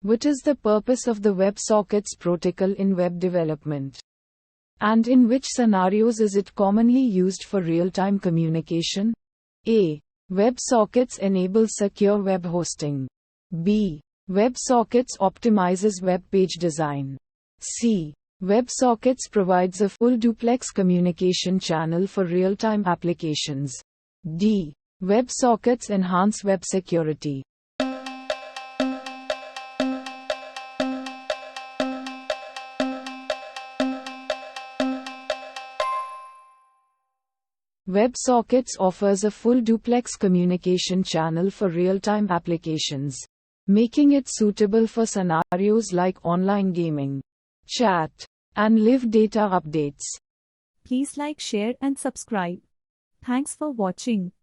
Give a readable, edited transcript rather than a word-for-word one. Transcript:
What is the purpose of the WebSockets protocol in web development? And in which scenarios is it commonly used for real-time communication? A. WebSockets enables secure web hosting. B. WebSockets optimizes web page design. C. WebSockets provides a full duplex communication channel for real-time applications. D. WebSockets enhance web security. WebSockets offers a full duplex communication channel for real-time applications, making it suitable for scenarios like online gaming, chat, and live data updates. Please like, share and subscribe. Thanks for watching.